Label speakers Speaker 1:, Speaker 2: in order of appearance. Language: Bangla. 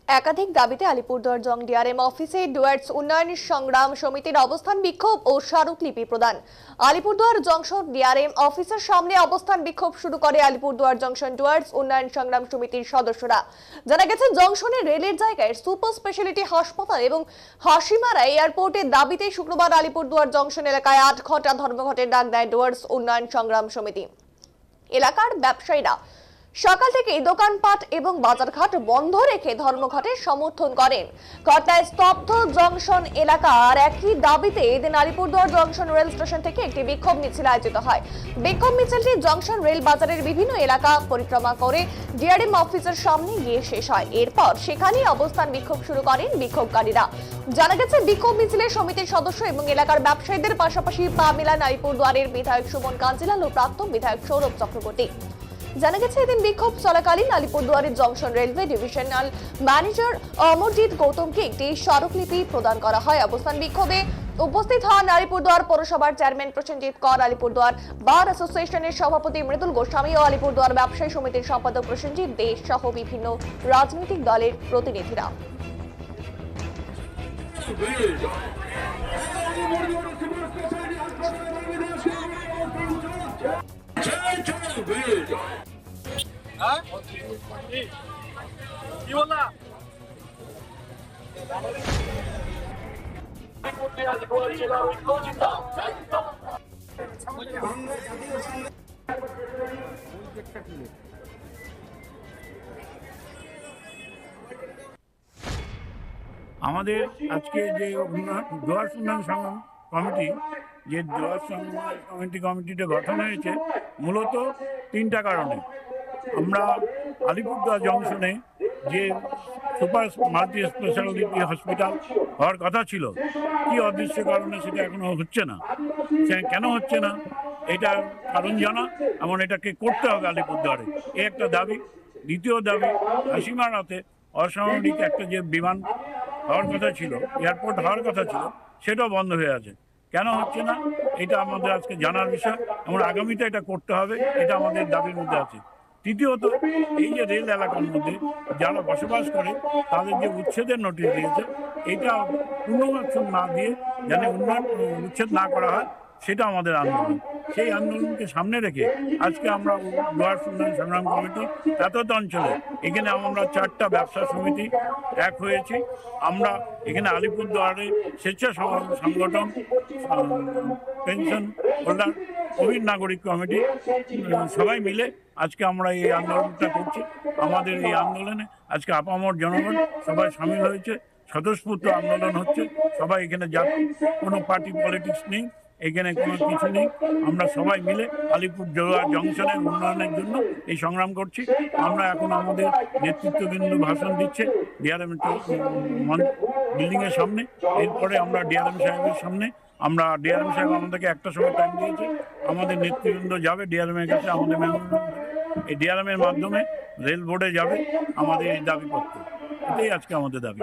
Speaker 1: একাধিক দাবিতে আলিপুরদুয়ার জং ডিআরএম অফিসে ডুয়ার্স উন্নয়ন সংগ্রাম সমিতির অবস্থান বিক্ষোভ ও স্মারকলিপি প্রদান। আলিপুরদুয়ার জংশন ডিআরএম অফিসের সামনে অবস্থান বিক্ষোভ শুরু করে আলিপুরদুয়ার জংশন ডুয়ার্স উন্নয়ন সংগ্রাম সমিতির সদস্যরা। জানা গেছে, জংশনে রেলের জায়গায় সুপার স্পেশালিটি হাসপাতাল এবং হাসিমারা এয়ারপোর্টের দাবিতে শুক্রবার আলিপুরদুয়ার জংশন এলাকায় 8 ঘন্টা ধর্মঘটের ডাক দেয় ডুয়ার্স উন্নয়ন সংগ্রাম সমিতি। এলাকার ব্যবসায়ীরা সকাল থেকে দোকানপাট এবং বাজারঘাট বন্ধ রেখে ধর্মঘটের সমর্থন করেন। ঘটনায় স্তব্ধ জংশন এলাকার একই দাবিতে এদিন আলিপুরদুয়ার জংশন রেল স্টেশন থেকে একটি বিক্ষোভ মিছিল আয়োজিত হয়। বিক্ষোভ মিছিলটি জংশন রেল বাজারের বিভিন্ন এলাকা পরিক্রমা করে ডিআরএম অফিসের সামনে গিয়ে শেষ হয়। এরপর সেখানেই অবস্থান বিক্ষোভ শুরু করেন বিক্ষোভকারীরা। জানা গেছে, বিক্ষোভ মিছিলে সমিতির সদস্য এবং এলাকার ব্যবসায়ীদের পাশাপাশি পা মেলান আলিপুরদুয়ারের বিধায়ক সুমন কাঞ্জিলাল ও প্রাক্তন বিধায়ক সৌরভ চক্রবর্তী। জানা গেছে, এদিন বিক্ষোভ চলাকালীন আলিপুরদুয়ারের junction railway divisional manager Amarjit গৌতমকে একটি স্মারকলিপি প্রদান করা হয়। অবস্থান বিক্ষোভে উপস্থিত হন আলিপুরদুয়ার পৌরসভার চেয়ারম্যান প্রসেনজিৎ কর, আলিপুরদুয়ার বার অ্যাসোসিয়েশনের সভাপতি মৃদুল গোস্বামী ও আলিপুরদুয়ার ব্যবসায়ী সমিতির সম্পাদক প্রসেনজিৎ দেশ সহ বিভিন্ন রাজনৈতিক দলের প্রতিনিধিরা।
Speaker 2: আমাদের আজকে যে ডুয়ার্স উন্নয়ন সংগ্রাম কমিটি, যে ডুয়ার্স কমিটিটা গঠন হয়েছে মূলত 3টা কারণে। আমরা আলিপুরদুয়ার জংশনে যে সুপার মাল্টি স্পেশালিটি হসপিটাল হওয়ার কথা ছিল, কি অদৃশ্য কারণে সেটা এখনো হচ্ছে না। কেন হচ্ছে না এটার কারণ জানা, এমন এটাকে করতে হবে আলিপুরদুয়ারে, এই একটা দাবি। দ্বিতীয় দাবি, হাসিমারাতে অসামরিক একটা যে বিমান হওয়ার কথা ছিল, এয়ারপোর্ট হওয়ার কথা ছিল, সেটাও বন্ধ হয়ে আছে। কেন হচ্ছে না এটা আমাদের আজকে জানার বিষয়, এবং আগামীতে এটা করতে হবে, এটা আমাদের দাবির মধ্যে আছে। তৃতীয়ত, এই যে রেল এলাকার মধ্যে যারা বসবাস করে তাদের যে উচ্ছেদের নোটিশ দিয়েছে, এটা পুনর্বাসন না দিয়ে যেন উচ্ছেদ না করা হয়, সেটা আমাদের আন্দোলন। সেই আন্দোলনকে সামনে রেখে আজকে আমরা ডুয়ার্স উন্নয়ন সংগ্রাম কমিটি এতদ অঞ্চলে এখানে আমরা 4টা ব্যবসা সমিতি এক হয়েছি। আমরা এখানে আলিপুরদুয়ারে স্বেচ্ছা সংগঠন, পেনশন হোল্ডার, প্রবীণ নাগরিক কমিটি সবাই মিলে আজকে আমরা এই আন্দোলনটা করছি। আমাদের এই আন্দোলনে আজকে আপামর জনগণ সবাই সামিল হয়েছে, স্বতঃস্ফূর্ত আন্দোলন হচ্ছে। সবাই এখানে কোনো পার্টি পলিটিক্স নেই, এখানে কোনো কিছু নেই। আমরা সবাই মিলে আলিপুরদুয়ার জংশনের উন্নয়নের জন্য এই সংগ্রাম করছি। আমরা এখন আমাদের নেতৃত্ববৃন্দ ভাষণ দিচ্ছে ডিআরএম বিল্ডিংয়ের সামনে। এরপরে আমরা ডিআরএম সাহেবের সামনে, ডিআরএম সাহেব আমাদেরকে একটা সময় টাইম দিয়েছে, আমাদের নেতৃবৃন্দ যাবে ডিআরএম এর কাছে, আমাদের মেমোরেন্ডাম এই ডিআরএম এর মাধ্যমে রেল বোর্ডে যাবে আমাদের এই দাবিপত্র। এটাই আজকে আমাদের দাবি।